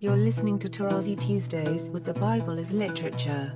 You're listening to Tarazi Tuesdays with the Bible as Literature.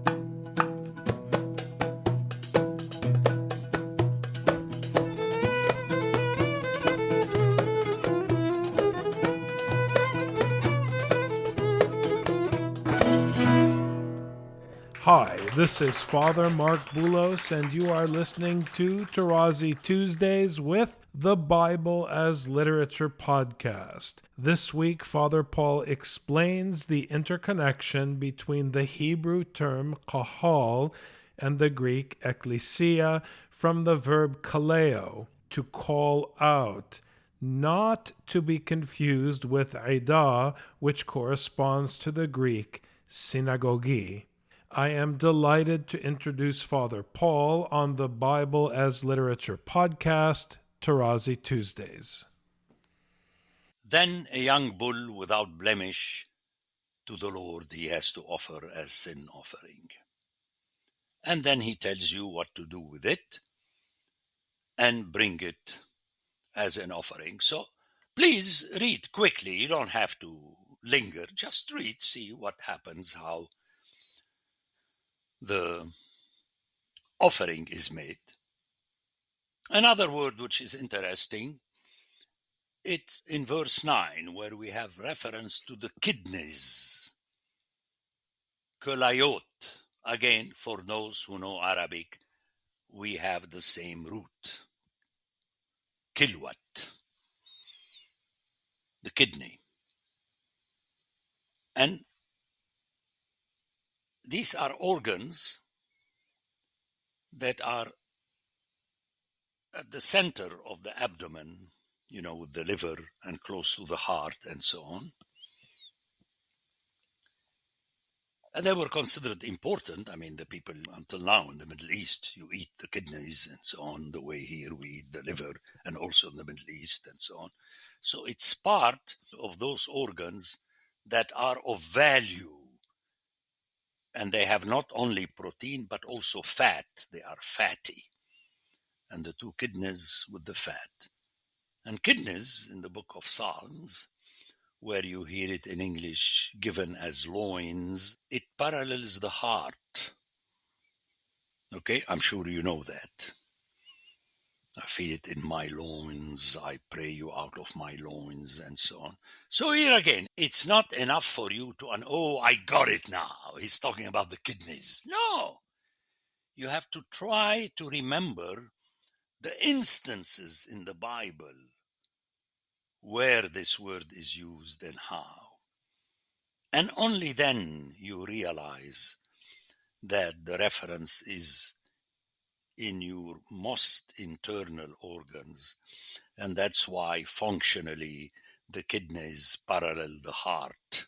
Hi, this is Father Mark Boulos, and you are listening to Tarazi Tuesdays with the Bible as Literature podcast. This week, Father Paul explains the interconnection between the Hebrew term qahal and the Greek Ecclesia from the verb kaleo, to call out, not to be confused with ʿedah, which corresponds to the Greek synagōgē. I am delighted to introduce Father Paul on the Bible as Literature podcast, Tarazi Tuesdays. Then a young bull without blemish to the Lord he has to offer as sin offering. And then he tells you what to do with it and bring it as an offering. So please read quickly. You don't have to linger. Just read, see what happens, how the offering is made. Another word which is interesting, it's in verse 9 where we have reference to the kidneys. Kaleo. Again, for those who know Arabic, we have the same root. Kilwat, the kidney. And these are organs that are at the center of the abdomen, with the liver and close to the heart and so on. And they were considered important. The people until now in the Middle East, you eat the kidneys and so on, the way here we eat the liver, and also in the Middle East and so on. So it's part of those organs that are of value. And they have not only protein, but also fat. They are fatty. And the two kidneys with the fat. And kidneys in the book of Psalms, where you hear it in English given as loins, it parallels the heart. Okay, I'm sure you know that. I feel it in my loins, I pray you out of my loins, and so on. So here again, it's not enough for you to, I got it now. He's talking about the kidneys. No. You have to try to remember the instances in the Bible where this word is used and how. And only then you realize that the reference is in your most internal organs. And that's why functionally the kidneys parallel the heart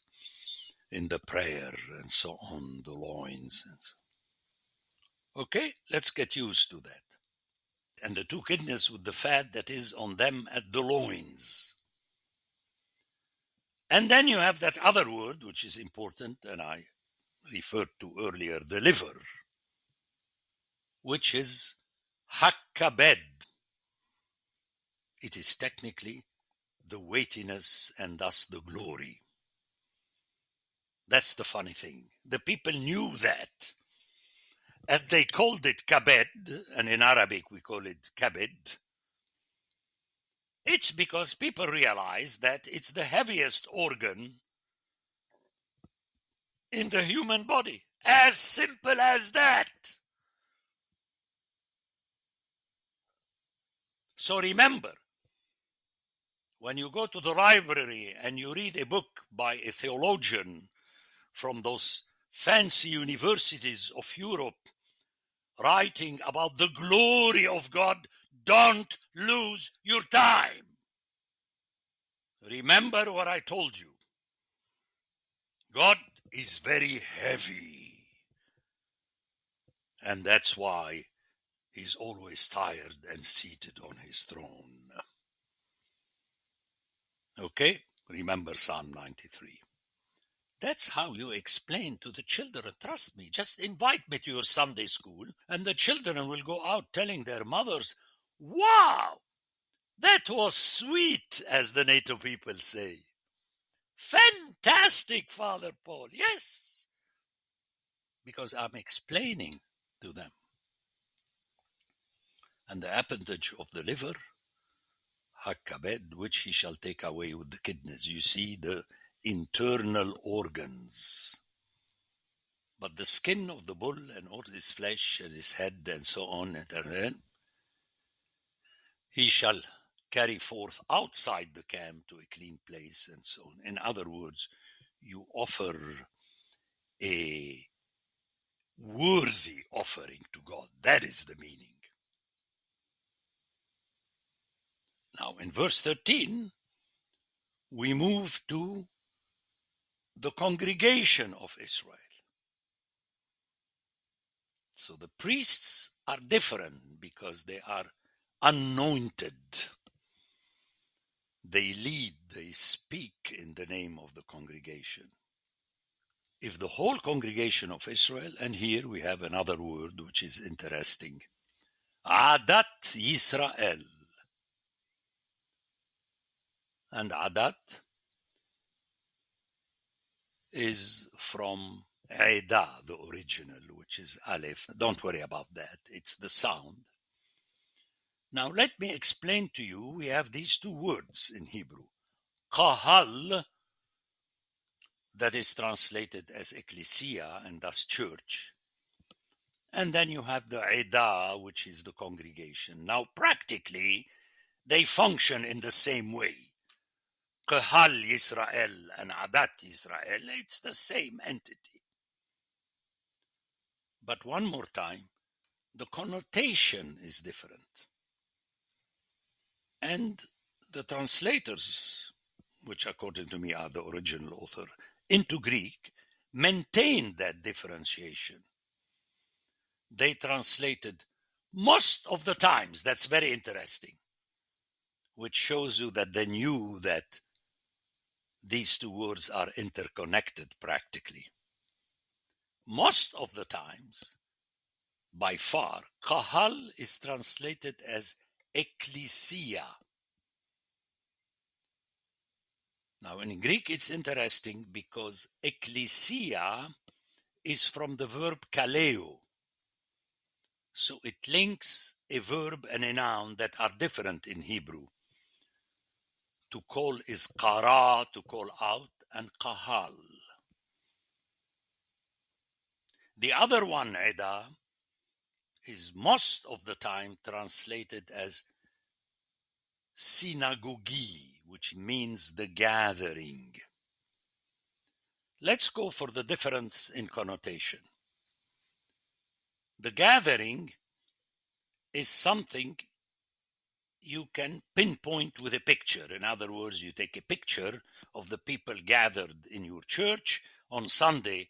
in the prayer and so on, the loins. And so. Okay, let's get used to that. And the two kidneys with the fat that is on them at the loins. And then you have that other word, which is important, and I referred to earlier, the liver, which is hakkabed. It is technically the weightiness and thus the glory. That's the funny thing. The people knew that. And they called it kabed, and in Arabic we call it kabed. It's because people realize that it's the heaviest organ in the human body. As simple as that. So remember, when you go to the library and you read a book by a theologian from those fancy universities of Europe writing about the glory of God, don't lose your time. Remember what I told you. God is very heavy. And that's why he's always tired and seated on his throne. Okay? Remember Psalm 93. That's how you explain to the children. Trust me, just invite me to your Sunday school and the children will go out telling their mothers, wow, that was sweet, as the native people say. Fantastic. fantastic, Father Paul. Yes, because I'm explaining to them. And the appendage of the liver, hakabed, which he shall take away with the kidneys. You see the internal organs. But the skin of the bull and all his flesh and his head and so on, he shall carry forth outside the camp to a clean place and so on. In other words, you offer a worthy offering to God. That is the meaning. Now, in verse 13, we move to the congregation of Israel. So the priests are different because they are anointed. They lead, they speak in the name of the congregation. If the whole congregation of Israel, and here we have another word which is interesting, ʿedah Yisrael. And ʿedah is from ʿedah, the original, which is Aleph. Don't worry about that. It's the sound. Now let me explain to you, we have these two words in Hebrew. Qahal, that is translated as Ecclesia and thus church. And then you have the ʿedah, which is the congregation. Now practically, they function in the same way. qahal Yisrael and ʿedah Yisrael, it's the same entity. But one more time, the connotation is different. And the translators, which according to me are the original author, into Greek, maintained that differentiation. They translated most of the times, that's very interesting, which shows you that they knew that these two words are interconnected practically. Most of the times, by far, qahal is translated as Ecclesia. Now in Greek it's interesting because Ecclesia is from the verb kaleo. So it links a verb and a noun that are different in Hebrew. To call is qara, to call out, and qahal. The other one, ʿedah, is most of the time translated as synagōgē, which means the gathering. Let's go for the difference in connotation. The gathering is something you can pinpoint with a picture. In other words, you take a picture of the people gathered in your church on Sunday.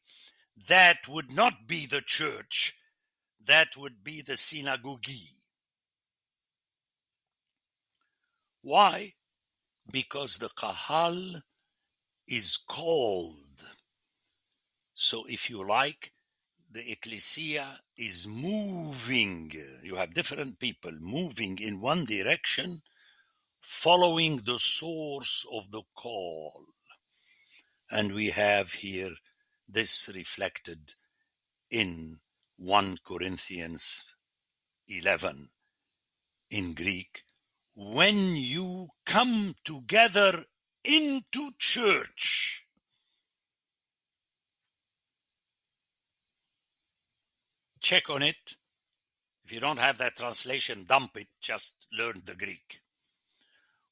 That would not be the church. That would be the synagōgē. Why? Because the qahal is called. So if you like, the ecclesia is moving. You have different people moving in one direction, following the source of the call. And we have here this reflected in 1 Corinthians 11 in Greek. When you come together into church, check on it. If you don't have that translation, dump it. Just learn the Greek.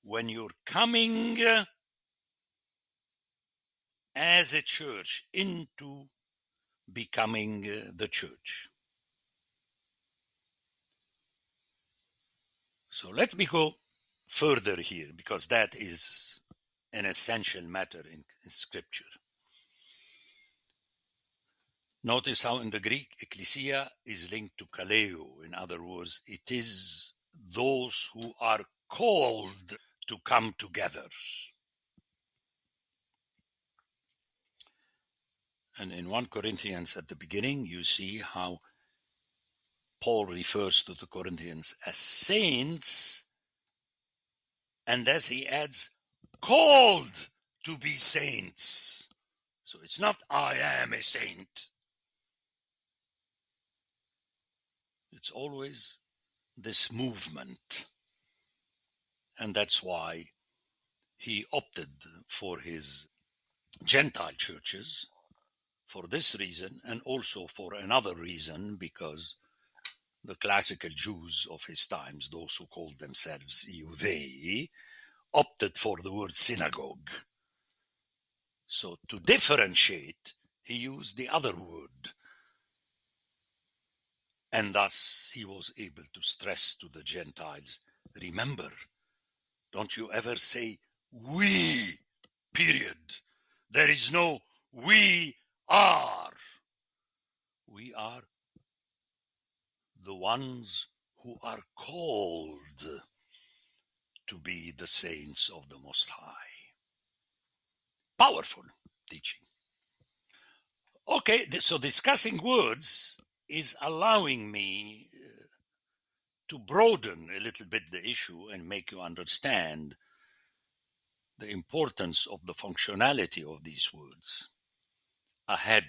When you're coming as a church into becoming the church. So let me go further here, because that is an essential matter in Scripture. Notice how in the Greek, ecclesia is linked to kaleo. In other words, it is those who are called to come together. And in 1 Corinthians at the beginning, you see how Paul refers to the Corinthians as saints, and as he adds, called to be saints. So it's not I am a saint. It's always this movement. And that's why he opted for his Gentile churches for this reason, and also for another reason, because the classical Jews of his times, those who called themselves Iudei, opted for the word synagogue. So to differentiate, he used the other word. And thus he was able to stress to the Gentiles, remember, don't you ever say we, period. There is no we are. We are the ones who are called to be the saints of the Most High. Powerful teaching. Okay, so discussing words is allowing me to broaden a little bit the issue and make you understand the importance of the functionality of these words. Ahead.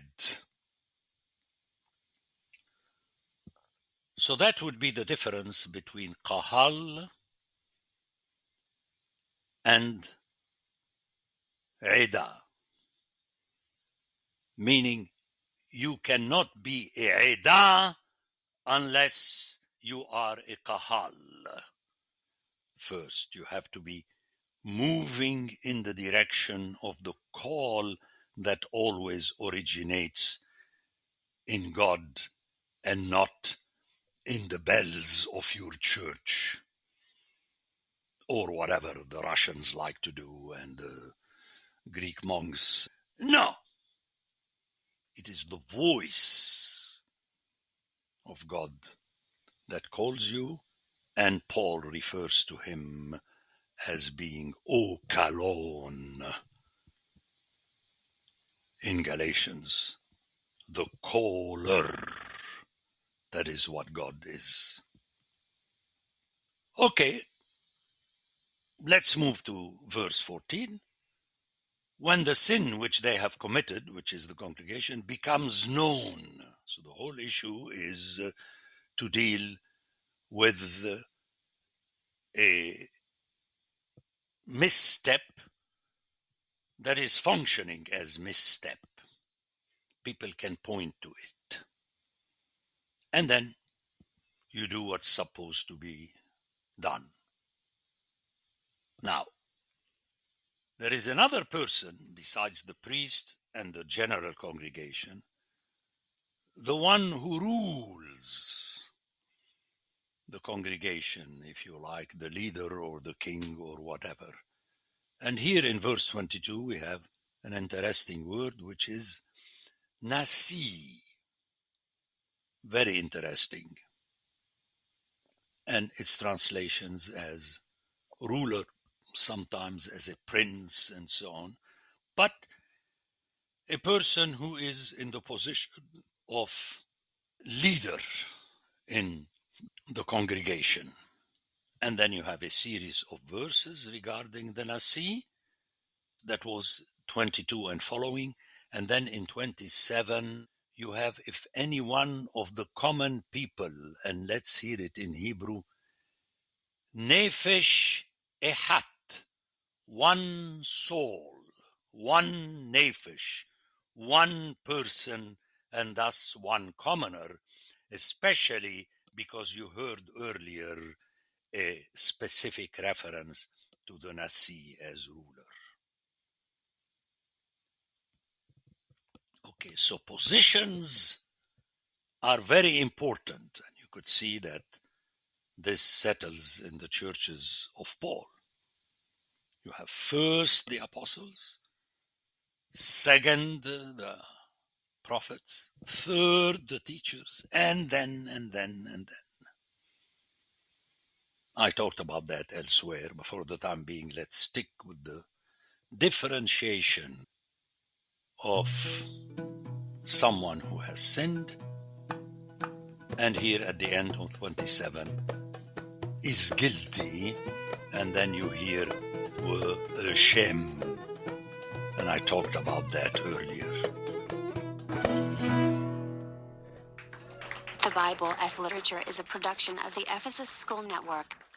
So that would be the difference between qahal and ʿedah, meaning you cannot be a ʿedah unless you are a qahal. First, you have to be moving in the direction of the call that always originates in God and not in the bells of your church, or whatever the Russians like to do and the Greek monks. No, it is the voice of God that calls you, and Paul refers to him as being O kalon in Galatians, the caller. That is what God is. Okay, let's move to verse 14. When the sin which they have committed, which is the congregation, becomes known. So the whole issue is to deal with a misstep that is functioning as misstep. People can point to it. And then you do what's supposed to be done. Now, there is another person besides the priest and the general congregation, the one who rules the congregation, if you like, the leader or the king or whatever. And here in verse 22 we have an interesting word, which is nasi. Very interesting. And its translations as ruler, sometimes as a prince and so on, but a person who is in the position of leader in the congregation. And then you have a series of verses regarding the nasi. That was 22 and following. And then in 27, you have if any one of the common people, and let's hear it in Hebrew, nefesh ehat, one soul, one nefesh, one person, and thus one commoner, especially because you heard earlier a specific reference to the nasi as ruler. Okay, so positions are very important, and you could see that this settles in the churches of Paul. You have first the apostles, second the prophets, third the teachers, and then. I talked about that elsewhere, but for the time being, let's stick with the differentiation of someone who has sinned, and here at the end of 27 is guilty, and then you hear Shem, and I talked about that earlier. The Bible as Literature is a production of the Ephesus School Network.